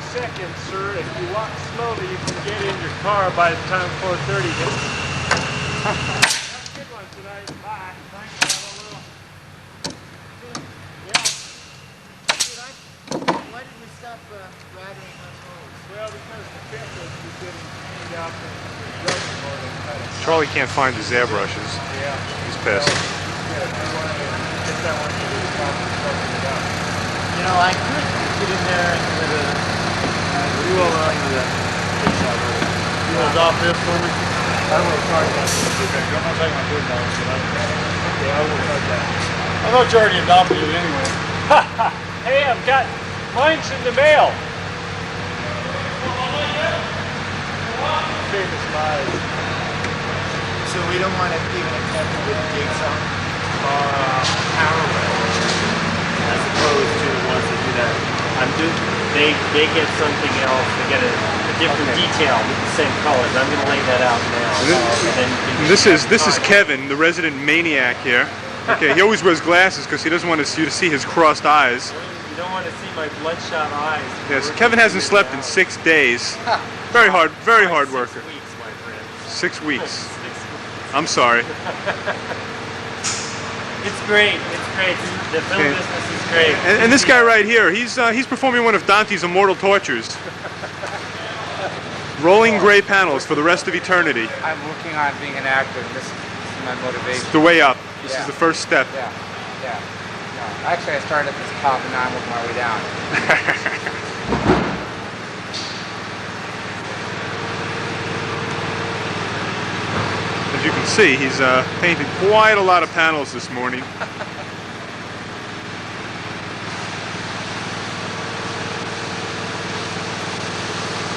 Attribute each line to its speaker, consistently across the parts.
Speaker 1: seconds, sir. If you walk slowly, you can get in your car by the time 4:30 hits. Have a good one tonight. Bye. Thanks.
Speaker 2: Why did we stop riding on roads?
Speaker 1: Well, because the fifth was getting cleaned up and broken more than cut it.
Speaker 3: Charlie can't find his airbrushes.
Speaker 1: Yeah.
Speaker 3: He's pissed.
Speaker 1: Yeah, I wanted to get that one to the top and fucking it up.
Speaker 2: You know, I could get in there and with a
Speaker 1: You will run to the fish out of it.
Speaker 4: You want to drop this for me?
Speaker 1: I will charge that.
Speaker 4: Okay, I'm going to take my $2.
Speaker 1: Okay, I will charge that.
Speaker 4: I thought you already adopted it anyway.
Speaker 1: Hey, I've got mine's in the mail. Famous lies.
Speaker 2: So we don't want to even attempt to get gigs on
Speaker 5: parallel as opposed to the ones that do that. They get something else. They get a different detail with the same colors. I'm going to lay that out now. And then you can
Speaker 3: This is Kevin, the resident maniac here. Okay, he always wears glasses because he doesn't want you to see his crossed eyes.
Speaker 5: You don't want to see my bloodshot eyes.
Speaker 3: Yes, Kevin hasn't slept in 6 days. Very hard worker.
Speaker 5: 6 weeks, my friend.
Speaker 3: 6 weeks.
Speaker 5: 6 weeks.
Speaker 3: I'm sorry.
Speaker 5: It's great. It's great. The film business is great.
Speaker 3: And this guy right here, he's performing one of Dante's immortal tortures. Rolling gray panels for the rest of eternity.
Speaker 6: I'm working on being an actor. This is my motivation.
Speaker 3: It's the way up. This is the first step.
Speaker 6: Yeah. No, actually, I started at the top and now I'm working my way down.
Speaker 3: As you can see, he's painted quite a lot of panels this morning.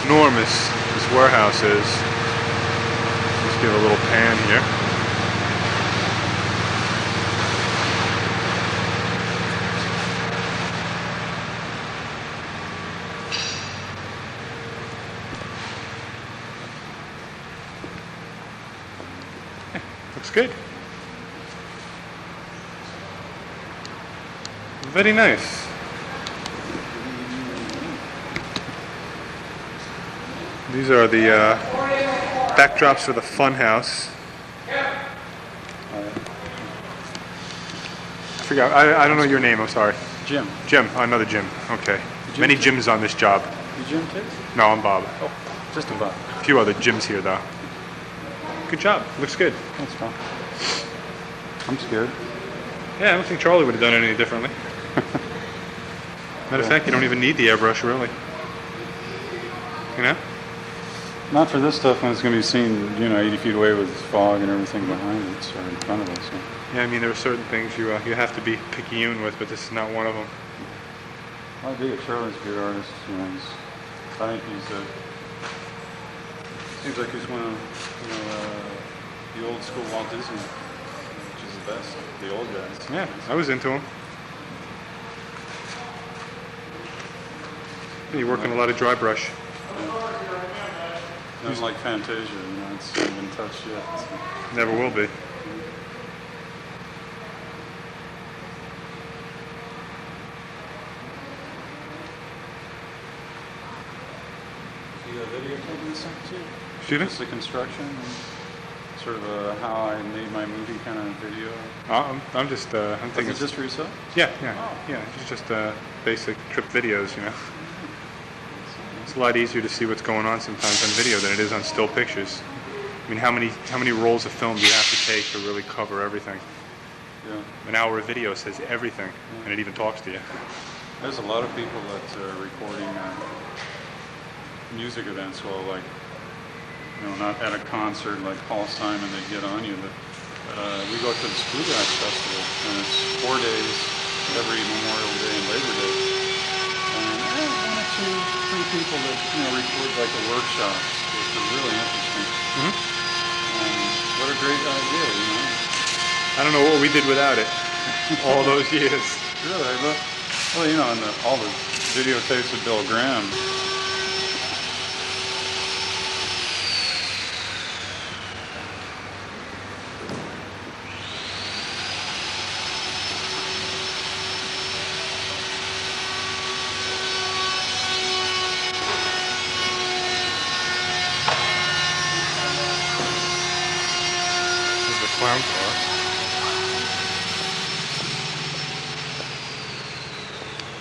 Speaker 3: Enormous this warehouse is. Let's give a little pan here. Looks good. Very nice. These are the backdrops for the fun house. I forgot. I don't know your name. I'm sorry.
Speaker 4: Jim.
Speaker 3: Jim. Another Jim. Okay. Many Jims on this job.
Speaker 4: You Jim too?
Speaker 3: No, I'm Bob.
Speaker 4: Oh, just a Bob.
Speaker 3: A few other Jims here though. Good job. Looks good.
Speaker 4: That's fine. I'm scared.
Speaker 3: Yeah, I don't think Charlie would have done it any differently. Matter of fact, you don't even need the airbrush, really. You know?
Speaker 4: Not for this stuff when it's going to be seen, 80 feet away with fog and everything behind it, or in front of us. So.
Speaker 3: Yeah, I mean, there are certain things you have to be picayune with, but this is not one of them.
Speaker 4: I dig it. Charlie's a good artist. I think he's seems like he's one of the old school Walt Disney, which is the best. The old guys.
Speaker 3: Yeah, I was into him. You're working a lot of dry brush.
Speaker 4: Nothing like Fantasia, it's not been touched yet. So.
Speaker 3: Never will be.
Speaker 4: The video company sent too.
Speaker 3: Excuse me?
Speaker 4: Just the construction and sort of how I made my movie kind of video.
Speaker 3: I'm just I'm thinking.
Speaker 4: Is it just for yourself?
Speaker 3: Yeah. It's just basic trip videos, It's a lot easier to see what's going on sometimes on video than it is on still pictures. I mean, how many rolls of film do you have to take to really cover everything?
Speaker 4: Yeah.
Speaker 3: An hour of video says everything, and it even talks to you.
Speaker 4: There's a lot of people that are recording music events, not at a concert like Paul Simon, they get on you, but we go to this Bluegrass Festival, and it's 4 days, every Memorial Day and Labor Day. And one or two, three people that record like a workshop, which is really interesting.
Speaker 3: Mm-hmm.
Speaker 4: And what a great idea,
Speaker 3: I don't know what we did without it all those years.
Speaker 4: Really, and all the videotapes of Bill Graham.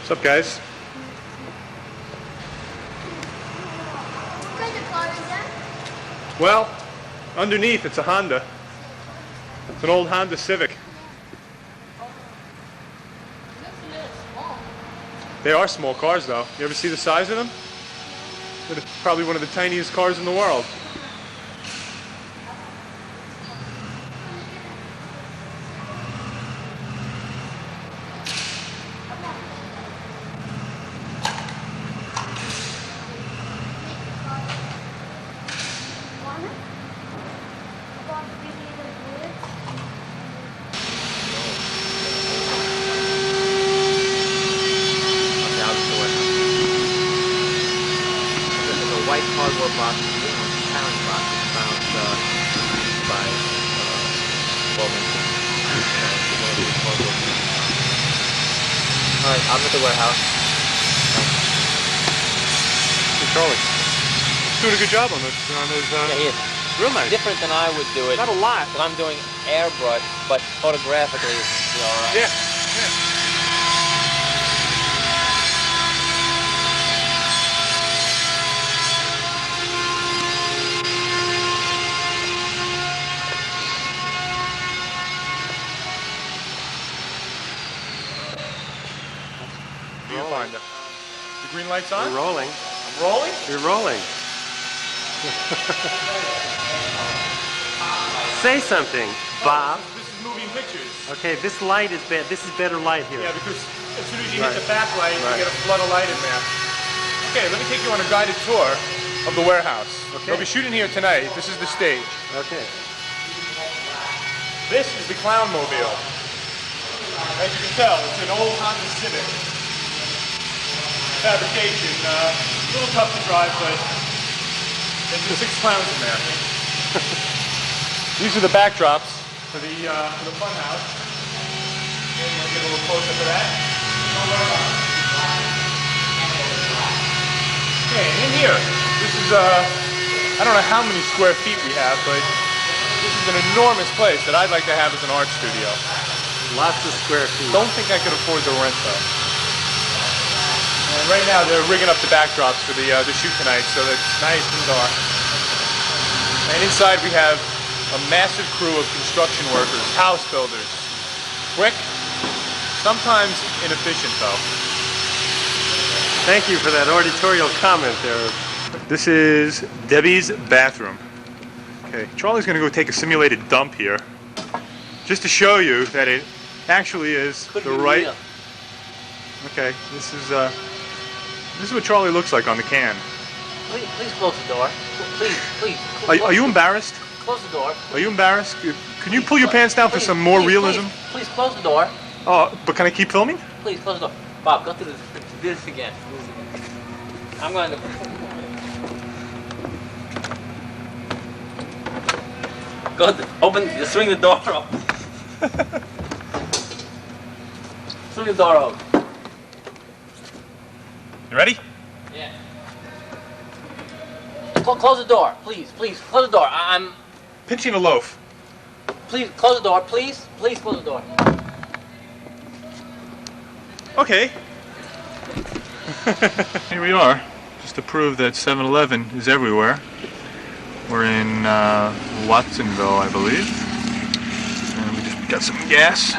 Speaker 3: What's up, guys?
Speaker 7: What kind of car is that?
Speaker 3: Well, underneath it's a Honda. It's an old Honda Civic. They are small cars, though. You ever see the size of them? They're probably one of the tiniest cars in the world.
Speaker 6: White cardboard box, pound box found by Wilmington. Alright, I'm at the warehouse.
Speaker 3: Hey, Charlie. He's doing a good job on this.
Speaker 6: Yeah, he is.
Speaker 3: Real nice.
Speaker 6: Different than I would do it.
Speaker 3: Not a lot.
Speaker 6: But I'm doing airbrush, but photographically it's alright.
Speaker 3: Yeah. Viewfinder. The green light's on?
Speaker 1: You're rolling.
Speaker 3: I'm rolling?
Speaker 1: You're rolling. Say something, Bob.
Speaker 3: This is moving pictures.
Speaker 1: Okay, this light is bad. This is better light here.
Speaker 3: Yeah, because as soon as you hit
Speaker 1: Right.
Speaker 3: the backlight,
Speaker 1: Right.
Speaker 3: you get a flood of light in there. Okay, let me take you on a guided tour of the warehouse.
Speaker 1: Okay.
Speaker 3: We'll be shooting here tonight. This is the stage.
Speaker 1: Okay.
Speaker 3: This is the Clown Mobile. As you can tell, it's an old Honda Civic. Fabrication, a little tough to drive, but there's 6 clowns in there. These are the backdrops for the fun house. And we'll get a little close up of that. Okay, and in here, this is I don't know how many square feet we have, but this is an enormous place that I'd like to have as an art studio.
Speaker 1: Lots of square feet.
Speaker 3: Don't think I could afford the rent though. And right now they're rigging up the backdrops for the shoot tonight, so that it's nice and dark. And inside we have a massive crew of construction workers, house builders. Quick, sometimes inefficient though.
Speaker 1: Thank you for that editorial comment there.
Speaker 3: This is Debbie's bathroom. Okay, Charlie's gonna go take a simulated dump here, just to show you that it actually is the right.
Speaker 6: real.
Speaker 3: Okay, this is what Charlie looks like on the can.
Speaker 6: Please close the door. Please.
Speaker 3: Are you embarrassed?
Speaker 6: Close the door.
Speaker 3: Are you embarrassed? Can you pull your pants down for some more realism?
Speaker 6: Please close the door.
Speaker 3: Oh, but can I keep filming?
Speaker 6: Please close the door. Bob, go through this again. I'm going to. Swing the door open. Swing the door open.
Speaker 3: You ready?
Speaker 6: Yeah. Close the door, please, close the door. I'm.
Speaker 3: Pinching a loaf.
Speaker 6: Please close the door, please close the door.
Speaker 3: Okay. Here we are, just to prove that 7-Eleven is everywhere. We're in Watsonville, I believe. And we just got some gas.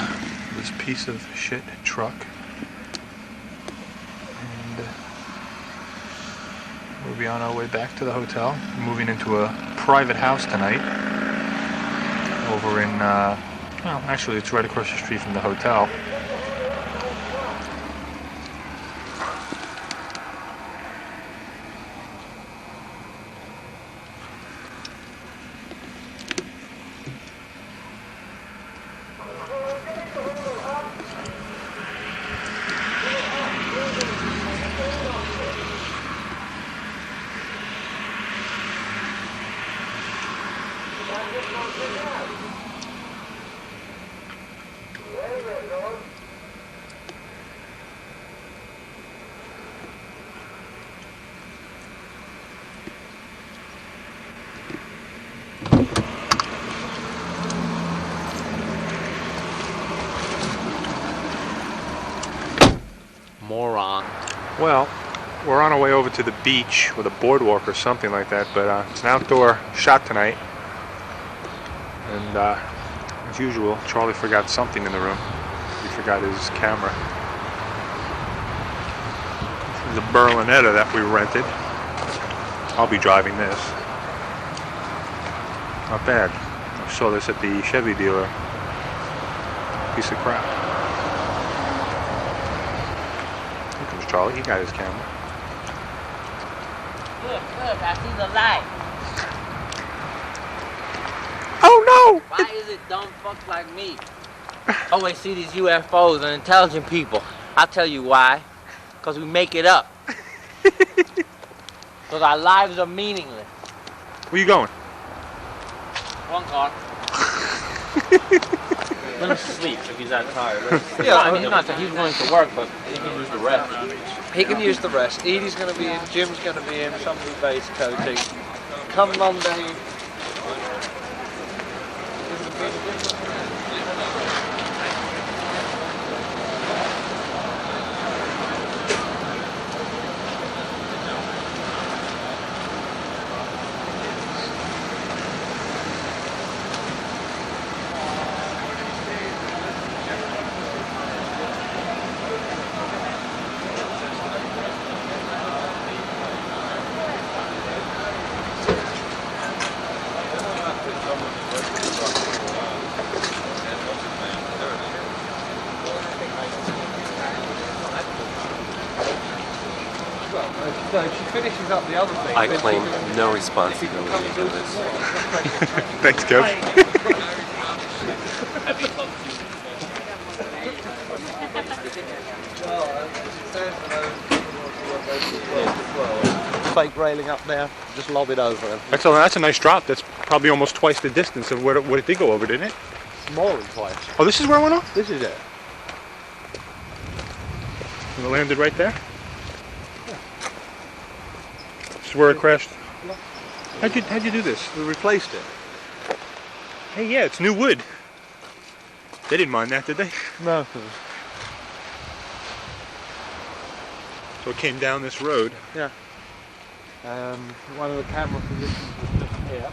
Speaker 3: This piece of shit truck. And we'll be on our way back to the hotel. Moving into a private house tonight. Over in, well, actually it's right across the street from the hotel.
Speaker 8: moron.
Speaker 3: Well, we're on our way over to the beach or the boardwalk or something like that, but it's an outdoor shot tonight. And as usual, Charlie forgot something in the room. He forgot his camera. This is a Berlinetta that we rented. I'll be driving this. Not bad. I saw this at the Chevy dealer. Piece of crap. Here comes Charlie. He got his camera.
Speaker 8: Look, I see the light.
Speaker 3: Oh no!
Speaker 8: Why is it dumb fucks like me always see these UFOs and intelligent people? I'll tell you why. Because we make it up. Because our lives are meaningless.
Speaker 3: Where you going?
Speaker 8: One car. Let him sleep if he's that tired.
Speaker 6: Yeah,
Speaker 8: I mean, he's going to work, but he can use the rest.
Speaker 6: He can use the rest. Edie's going to be in, Jim's going to be in, some of the base coating. Come Monday. So she finishes up the other thing.
Speaker 9: I claim no responsibility for this.
Speaker 3: Thanks, Kev.
Speaker 6: Fake railing up there, just lob it over him.
Speaker 3: That's a nice drop. That's probably almost twice the distance of what it did go over, didn't it?
Speaker 6: More than twice.
Speaker 3: Oh, this is where it went off?
Speaker 6: This is it.
Speaker 3: And it landed right there? This is where it crashed. How'd you do this?
Speaker 6: We replaced it.
Speaker 3: Hey, yeah, it's new wood. They didn't mind that, did they?
Speaker 6: No.
Speaker 3: So it came down this road.
Speaker 6: Yeah. One of the camera positions was just here.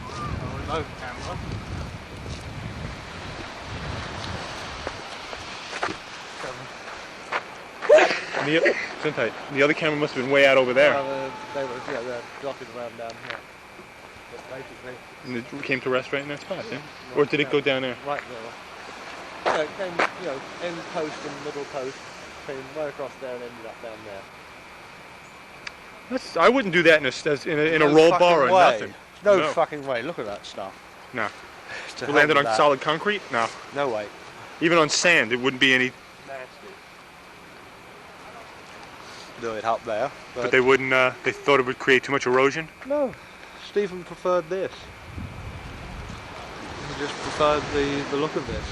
Speaker 6: A remote camera.
Speaker 3: And the other camera must have been way out over there.
Speaker 6: They're dotted around down here. But basically,
Speaker 3: And it came to rest right in that spot, yeah? Or did it go down there?
Speaker 6: right there. Yeah, it came, end post and middle post, came right across there and ended up down there.
Speaker 3: I wouldn't do that in a roll bar or nothing.
Speaker 6: No fucking way. Look at that stuff.
Speaker 3: No.
Speaker 6: To
Speaker 3: It landed on
Speaker 6: that.
Speaker 3: solid concrete? No.
Speaker 6: No way.
Speaker 3: Even on sand, it wouldn't be any.
Speaker 6: Nasty. Do it up there.
Speaker 3: But they wouldn't. They thought it would create too much erosion.
Speaker 6: No. Stephen preferred this. He just preferred the look of this.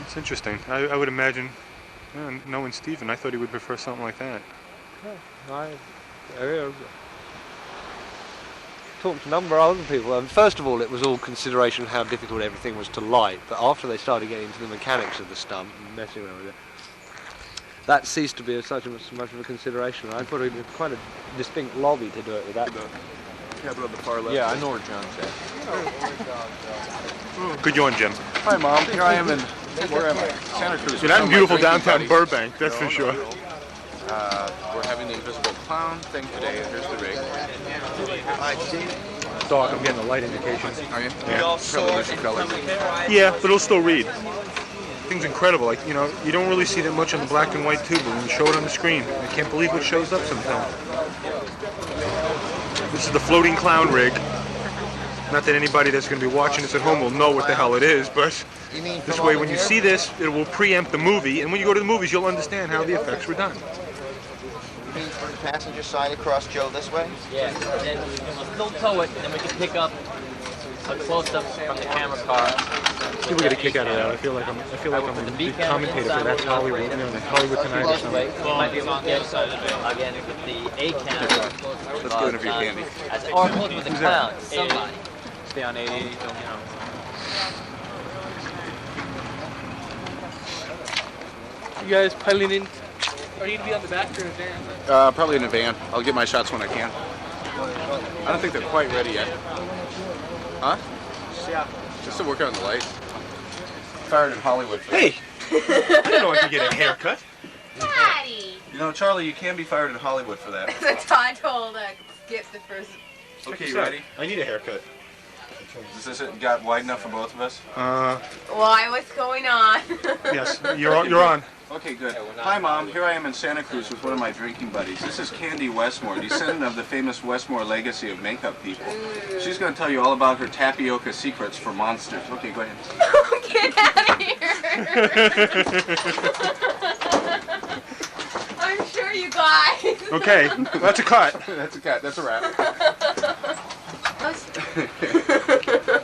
Speaker 3: It's interesting. I would imagine, knowing Stephen, I thought he would prefer something like that.
Speaker 6: I talked to a number of other people, and first of all it was all consideration of how difficult everything was to light, but after they started getting into the mechanics of the stunt and messing around with it, that ceased to be such much of a consideration. I thought it was quite a distinct lobby to do it with that.
Speaker 9: Cabin on the far left.
Speaker 6: Yeah, I know where John's at.
Speaker 3: Good yawn, Jim.
Speaker 9: Hi, Mom. Here I am in, where am I? Santa Cruz.
Speaker 3: You're not in beautiful downtown
Speaker 9: buddies.
Speaker 3: Burbank, that's for sure.
Speaker 9: We're having the invisible clown thing today. Here's the rig.
Speaker 3: Dark, I'm getting a light indication.
Speaker 9: Are you?
Speaker 3: Yeah.
Speaker 9: Television color.
Speaker 3: Yeah, but it'll still read. Thing's incredible. Like, you don't really see that much on the black and white tube, but when you show it on the screen, I can't believe what shows up sometimes. This is the floating clown rig. Not that anybody that's going to be watching this at home will know what the hell it is, but this way when you see this, it will preempt the movie, and when you go to the movies, you'll understand how the effects were done.
Speaker 10: You mean from the passenger side across Joe this way?
Speaker 8: Yeah, and then we will still tow it, and then we can pick up a close-up from the camera car.
Speaker 3: People get a kick out of that. I feel like I'm a commentator for That's Hollywood, Hollywood Tonight or
Speaker 8: This
Speaker 3: something.
Speaker 8: way, we might be able to get again with the A camera.
Speaker 9: Let's get interview candy.
Speaker 8: Or close with the clown, somebody.
Speaker 6: Stay on 80,
Speaker 11: You guys piling in? Are you gonna be on the back or in a van?
Speaker 9: Probably in a van. I'll get my shots when I can. I don't think they're quite ready yet. Huh?
Speaker 2: Yeah.
Speaker 9: Just to work on the lights. Fired in Hollywood.
Speaker 3: Hey! I didn't know I could get a haircut.
Speaker 7: Daddy!
Speaker 9: You know, Charlie, you can be fired in Hollywood for that.
Speaker 12: I told Skip the first.
Speaker 9: Okay, you ready?
Speaker 3: I need a haircut.
Speaker 9: Is this it? Got wide enough for both of us?
Speaker 12: Why? What's going on?
Speaker 3: Yes, you're on.
Speaker 9: Okay, good. Hi, Mom. Here I am in Santa Cruz with one of my drinking buddies. This is Candy Westmore, descendant of the famous Westmore legacy of makeup people. She's going to tell you all about her tapioca secrets for monsters. Okay, go ahead.
Speaker 12: Get out of here! I'm sure you guys.
Speaker 3: Okay, that's a cut.
Speaker 9: That's a cut. That's a wrap.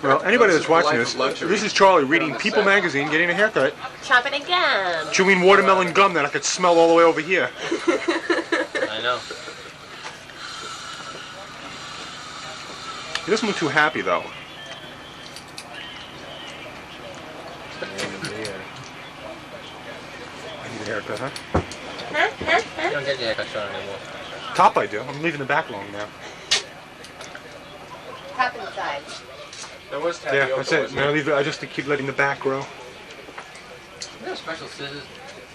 Speaker 3: Well, anybody that's watching
Speaker 9: Life
Speaker 3: this,
Speaker 9: of luxury.
Speaker 3: this is Charlie reading People magazine, getting a haircut,
Speaker 12: Chopping again.
Speaker 3: chewing watermelon gum that I could smell all the way over here.
Speaker 8: I know.
Speaker 3: He doesn't look too happy though. I need a haircut, huh?
Speaker 8: You don't get the haircut shot anymore.
Speaker 3: Top I do. I'm leaving the back long now.
Speaker 12: Tap inside.
Speaker 9: There was tapioca.
Speaker 3: Yeah, that's it. Now I just keep letting the back grow.
Speaker 8: You have special scissors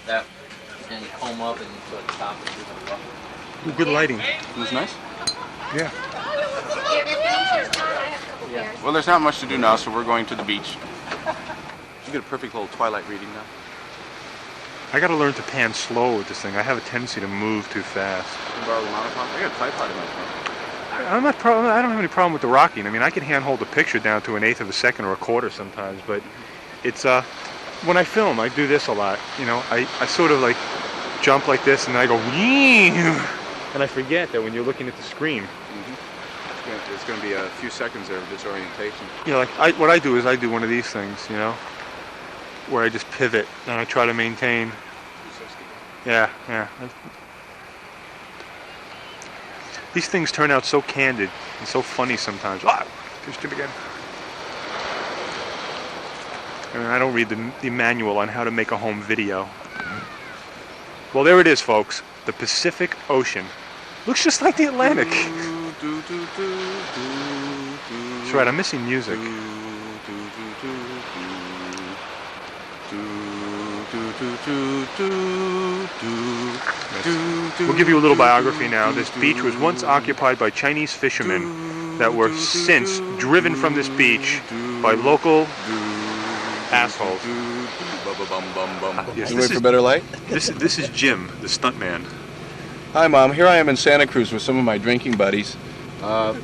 Speaker 8: that and you comb up and you put a top and
Speaker 3: Ooh, good lighting.
Speaker 9: It was nice?
Speaker 3: Yeah.
Speaker 9: Well, there's not much to do now, so we're going to the beach. You get a perfect little twilight reading now.
Speaker 3: I gotta learn to pan slow with this thing. I have a tendency to move too fast.
Speaker 9: Can you borrow the monopod? I got a tripod in my car.
Speaker 3: I don't have any problem with the rocking. I mean, I can handhold a picture down to 1/8 of a second or a quarter sometimes, but it's when I film, I do this a lot. You know, I sort of like jump like this and I go, and I forget that when you're looking at the screen.
Speaker 9: Mm-hmm. It's going to be a few seconds there of disorientation.
Speaker 3: Yeah, like what I do is I do one of these things, you know, where I just pivot and I try to maintain. Yeah. These things turn out so candid and so funny sometimes. Ah, there's Jim again. I mean, I don't read the manual on how to make a home video. Well, there it is, folks. The Pacific Ocean. Looks just like the Atlantic. That's right, I'm missing music. We'll give you a little biography now. This beach was once occupied by Chinese fishermen that were since driven from this beach by local assholes. Yes,
Speaker 9: You wait for better light?
Speaker 3: This is Jim, the stuntman.
Speaker 9: Hi, Mom. Here I am in Santa Cruz with some of my drinking buddies.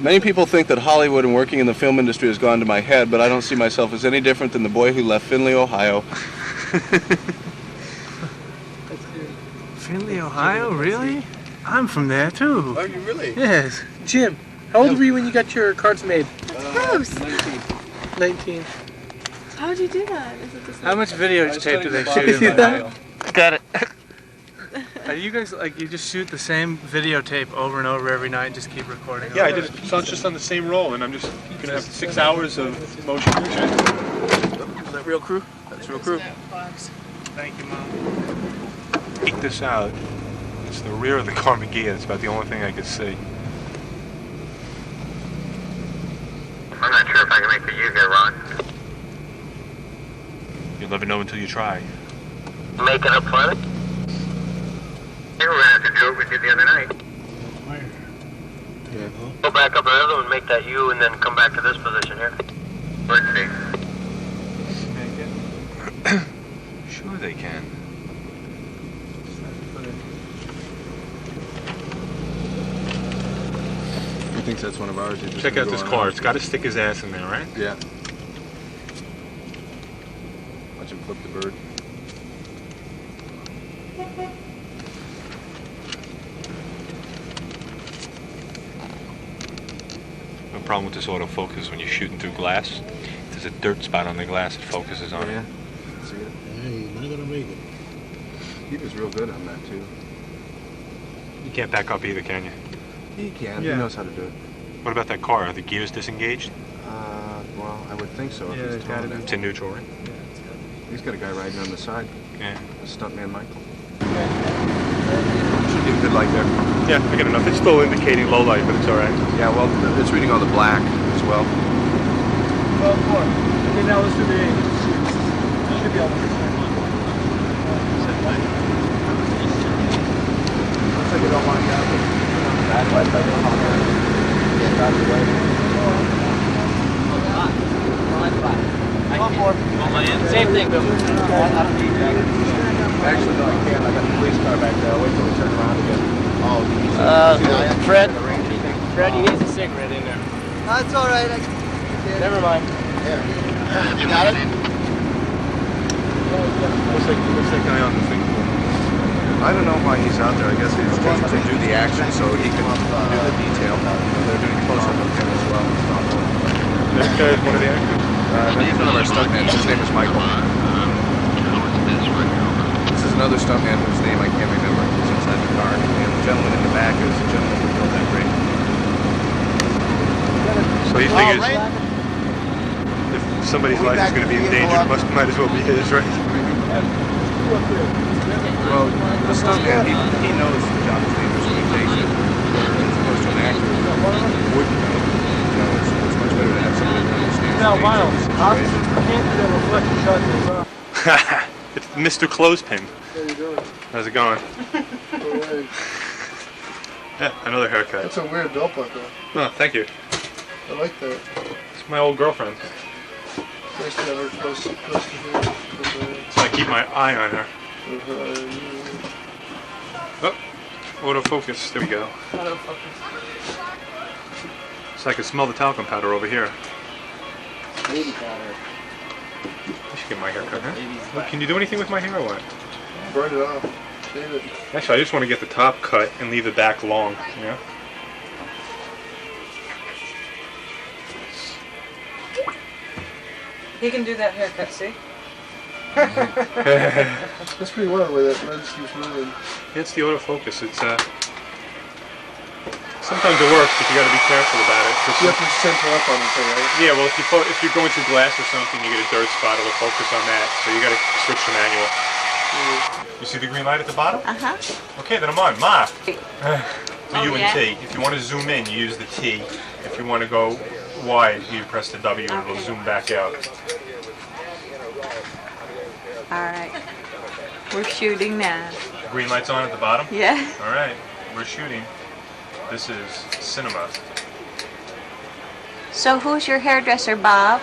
Speaker 9: Many people think that Hollywood and working in the film industry has gone to my head, but I don't see myself as any different than the boy who left Findlay, Ohio.
Speaker 2: Findlay, Ohio? Really? I'm from there too.
Speaker 9: Oh, you really?
Speaker 2: Yes. Jim, how old were you when you got your cards made?
Speaker 12: Gross.
Speaker 2: 19.
Speaker 12: How'd you do that? Is it just
Speaker 2: How much videotape do they shoot in Ohio? Got it. You guys you just shoot the same videotape over and over every night and just keep recording?
Speaker 3: Yeah, so it's just on the same roll, and I'm just gonna have 6 hours of motion picture.
Speaker 9: Is that real crew? That's real crew.
Speaker 2: Thank you, Mom.
Speaker 3: Check this out. It's the rear of the car McGee. It's about the only thing I could see.
Speaker 13: I'm not sure if I can make the U here, Ron.
Speaker 3: You'll never know until you try.
Speaker 13: Making up for it? You were going to have to do what we did the other night.
Speaker 9: Yeah.
Speaker 13: Go back up another one, make that U, and then come back to this position here. Let's see.
Speaker 3: Sure they can.
Speaker 9: He thinks that's one of ours.
Speaker 3: Check out this car. It's got to stick his ass in there, right?
Speaker 9: Yeah. Watch him flip the bird.
Speaker 3: No problem with this autofocus when you're shooting through glass. If there's a dirt spot on the glass, it focuses on it.
Speaker 9: See it?
Speaker 14: Hey, you're not gonna make it.
Speaker 9: He was real good on that too.
Speaker 3: You can't back up either, can you?
Speaker 9: He can.
Speaker 2: Yeah.
Speaker 9: He knows how to do it.
Speaker 3: What about that car? Are the gears disengaged?
Speaker 9: Well, I would think so.
Speaker 2: Yeah,
Speaker 9: if
Speaker 2: there's
Speaker 9: he's
Speaker 2: gotta
Speaker 9: towing
Speaker 2: be.
Speaker 9: it.
Speaker 3: It's in neutral, right?
Speaker 2: Yeah, it's got
Speaker 9: He's got a guy riding on the side.
Speaker 3: Yeah.
Speaker 9: The stuntman Michael. Should get a good light there.
Speaker 3: Yeah, I get enough. It's still indicating low light, but it's alright.
Speaker 9: Yeah, well, it's reading on the black as well.
Speaker 11: 12-4. Okay, now let's do the 8. Should be able to turn on. Looks like you don't want to get that light, but get out of the way. 12-4.
Speaker 8: Same thing, Bill.
Speaker 9: Actually, no, I can't. I got the police car back there. I'll wait till we turn around again. Oh,
Speaker 11: Fred, he needs a cigarette in there.
Speaker 10: That's all right.
Speaker 11: Never mind.
Speaker 10: Here. You got it?
Speaker 3: Looks like guy on the thing.
Speaker 9: I don't know why he's out there. I guess he's just to do the action so he can do the detail. They're doing close-up of him as well.
Speaker 3: This guy is one of the actors.
Speaker 9: He's one of our stuntmen. His name is Michael. This is another stuntman whose name I can't remember. He's inside the car. And the gentleman in the back is the gentleman who built that ring.
Speaker 3: So he figures if somebody's life is going to be endangered, might as well be his, right?
Speaker 9: Well, the stuntman, he knows the job is dangerous imitation. As opposed to an actor who wouldn't know. You know, it's much better to have somebody who understands
Speaker 11: Now,
Speaker 9: the
Speaker 11: Miles,
Speaker 9: situation.
Speaker 11: officers can't do that reflection shot as well.
Speaker 3: It's Mr. Clothespin.
Speaker 11: How you doing?
Speaker 3: How's it going?
Speaker 11: Alright.
Speaker 3: Yeah, another haircut.
Speaker 11: That's a weird belt buckle.
Speaker 3: Oh, thank you.
Speaker 11: I like that.
Speaker 3: It's my old girlfriend.
Speaker 11: Nice to have her close to me.
Speaker 3: So I keep my eye on her. Oh, autofocus. There we go. So I can smell the talcum powder over here.
Speaker 11: Baby powder.
Speaker 3: I should get my hair cut, huh? Well, can you do anything with my hair or what?
Speaker 11: Burn it off. Shave it.
Speaker 3: Actually, I just want to get the top cut and leave the back long, you know?
Speaker 14: He can do that haircut, see?
Speaker 11: That's pretty wild the way that lens keeps moving.
Speaker 3: It's the autofocus. It's sometimes it works, but you got to be careful about it.
Speaker 11: You have to center up on it, right?
Speaker 3: Yeah, well, if you're going through glass or something, you get a dirt spot. It'll focus on that, so you got to switch to manual. You see the green light at the bottom? Okay, then I'm on. Ma. So U and T. If you want to zoom in, you use the T. If you want to go wide, you press the W and it'll zoom back out.
Speaker 14: Alright. We're shooting now.
Speaker 3: Green light's on at the bottom?
Speaker 14: Yeah.
Speaker 3: Alright, we're shooting. This is cinema.
Speaker 14: So who's your hairdresser, Bob?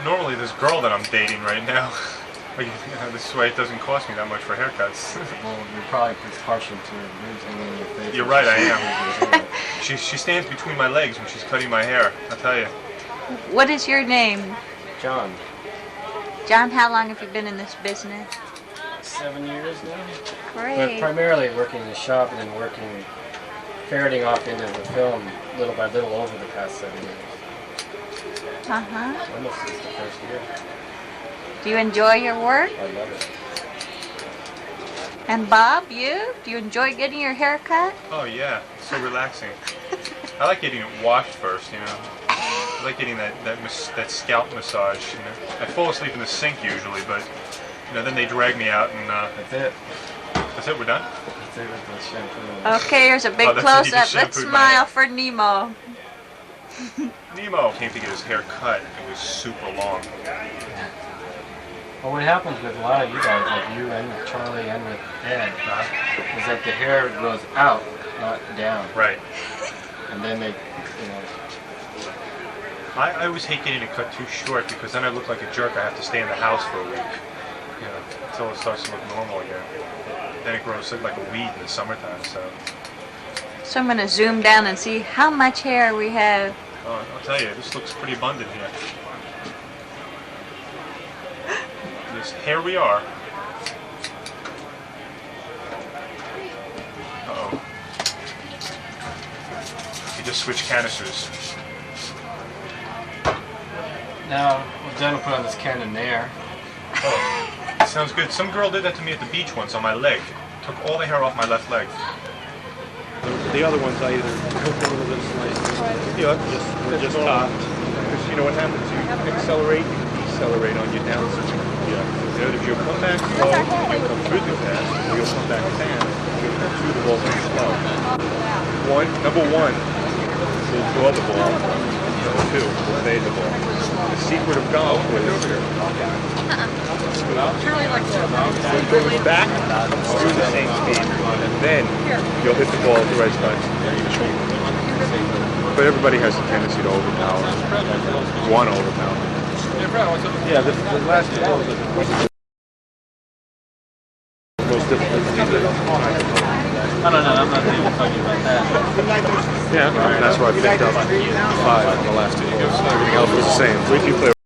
Speaker 3: Normally this girl that I'm dating right now. This way it doesn't cost me that much for haircuts.
Speaker 5: Well, you're probably partial to boobs hanging in your face.
Speaker 3: You're right, I am. She stands between my legs when she's cutting my hair, I'll tell you.
Speaker 14: What is your name?
Speaker 5: John.
Speaker 14: John, how long have you been in this business?
Speaker 5: 7 years now.
Speaker 14: Great.
Speaker 5: But primarily working in the shop and then working, ferreting off into the film little by little over the past 7 years. Almost since the first year.
Speaker 14: Do you enjoy your work?
Speaker 5: I love it.
Speaker 14: And Bob, you? Do you enjoy getting your hair cut?
Speaker 3: Oh yeah, it's so relaxing. I like getting it washed first, you know. I like getting that scalp massage. You know. I fall asleep in the sink usually, but you know, then they drag me out and
Speaker 5: that's it.
Speaker 3: That's it. We're done.
Speaker 5: That's it with the shampoo.
Speaker 14: Okay, here's a big close-up. Let's smile for Nemo.
Speaker 3: Nemo came to get his hair cut. It was super long.
Speaker 5: Well, what happens with a lot of you guys, like you and with Charlie and with Ed, is that the hair grows out, not down.
Speaker 3: Right.
Speaker 5: And then they, you know.
Speaker 3: I always hate getting it cut too short because then I look like a jerk. I have to stay in the house for a week, you know, until it starts to look normal again. Then it grows like a weed in the summertime.
Speaker 14: So I'm going to zoom down and see how much hair we have.
Speaker 3: Oh, I'll tell you, this looks pretty abundant here. Yes, here we are. Uh-oh. You just switch canisters.
Speaker 5: Now, we're done, we'll put on this Canon there.
Speaker 3: Oh, sounds good. Some girl did that to me at the beach once on my leg. Took all the hair off my left leg. The other ones I either cooked a little bit sliced. Yeah, just topped. Because you know what happens? You accelerate, you decelerate on your downswing. Yeah. You know, if you come back slow, you come through too fast, or you'll come back fast, you'll come through the ball very slow. Number one will draw the ball. Number two will fade the ball. The secret of golf is back through the same speed, and then you'll hit the ball at the right spot. But everybody has a tendency to overpower. Want to overpower.
Speaker 11: Yeah, the last two balls are
Speaker 3: most difficult to do.
Speaker 11: I don't know, I'm not even talking about that.
Speaker 3: Yeah, that's why I picked up 5 on the last two balls. Everything else was the same. Wait till you play